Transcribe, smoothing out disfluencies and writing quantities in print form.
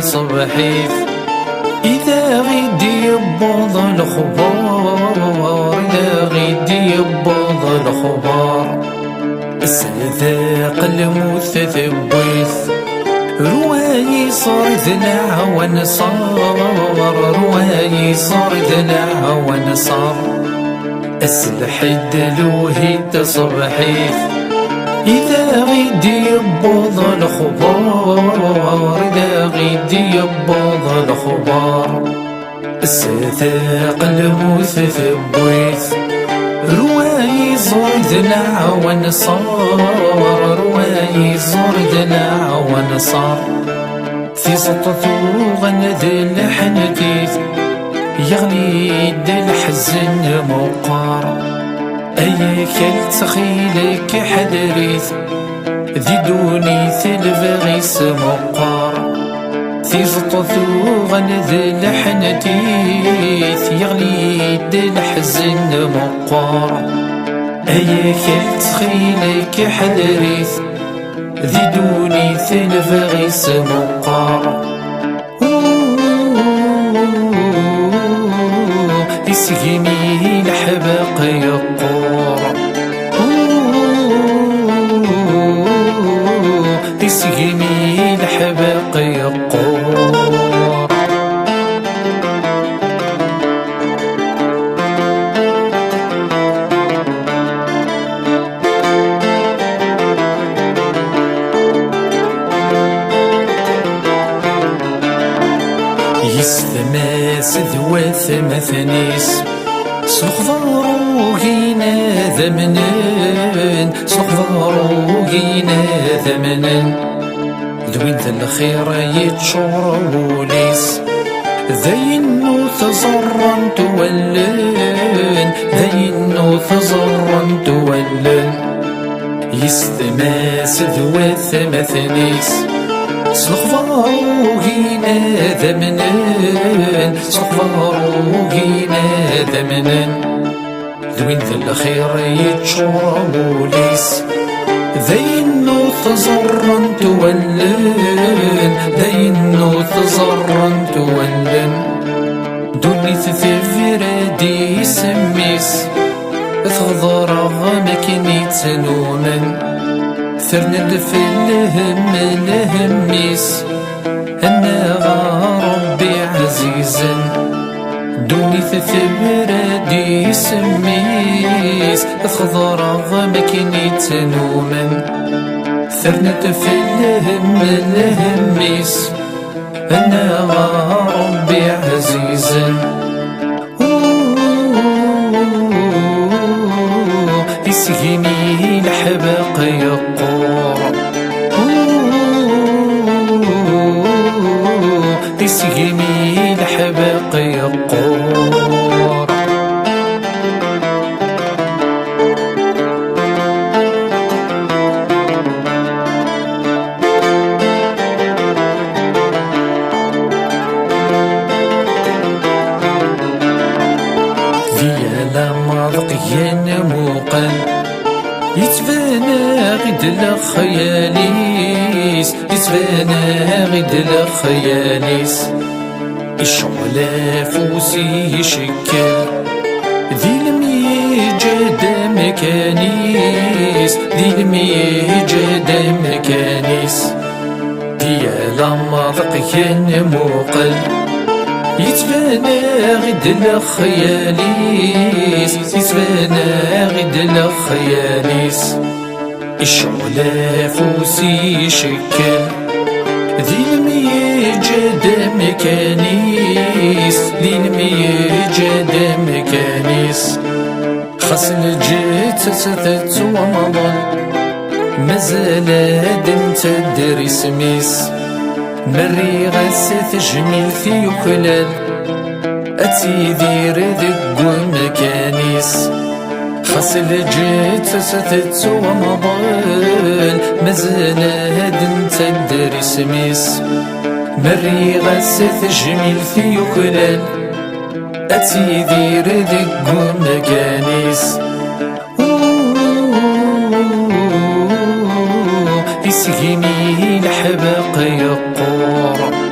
تصبحيث إذا غيدي يبوض الخبار، إذا غيدي يبوض الخبار، السذاق الموت ثبويث رواي صار ذلع ونصار، رواي صار ذلع ونصار، السلح الدلوهي تصبحيث إذا غيدي يبوض الخبار، إذا غيدي يبوض الخبار، السذاق الموت ثبويث رواي زور ذلع ونصار، رواي زور ذلع ونصار، في سطثو غند الحنتيث يغلي الحزن مقار، أي كل تخيلك حدريث ذي دوني ثلفغيس مقار، في سطثو غند الحنتيث يغلي الحزن مقار، أي كل تخيلك حدريث ذي دوني ثلفغيس مقار، يسقيني الحباق يقور، يسقيني الحباق يقور. يستماس ذوات مثنيس سنخضرو غينا ذمنن، سنخضرو غينا ذمنن، ذوين ذا الخير يتشور وليس ذينو تزرن تولن، ذينو تزرن تولن، يستماس ذوات مثنيس سنخضرو غينا ذمنن، سنخضرو غينا ذمنن، ذوين ذا الخير يتشور وليس ذينو تزرن تولن، ذينو تزرن تولن، دوني تثفردي يسميس تخضر مكني تنومن، ثرند في الهم الهميس أنا ربي عزيزا، دوني تثبردي يسميس تخضر مكني تنومن، ثرند في الهم الهميس أنا ربي عزيزا، يسقيني الحباق يقور، يسقيني الحباق يقور. ديالا مرقيا موقن يتبانا غد الخياليس، يتبانا غد الخياليس، الشعلة فوسي يشكل ذي الميجاد مكانيس، ذي الميجاد مكانيس، ديالا مرقيا موقل يتبانا غد الخياليس، يتبانا غد الخياليس، الشعلة فوسي يشكل ذي الميجاد مكانيس، ذي الميجاد مكانيس، خاص الجيت ستت ومضل مازال هاد تدري سميس، مري غسة جميل في وكلال أتيدير ذق مكانيس، خاص الجيت ستت ومضل مازال هاد تدري سميس، مري غسة جميل في وكلال أتيدير ذق مكانيس، يسقيني الحباق يقور.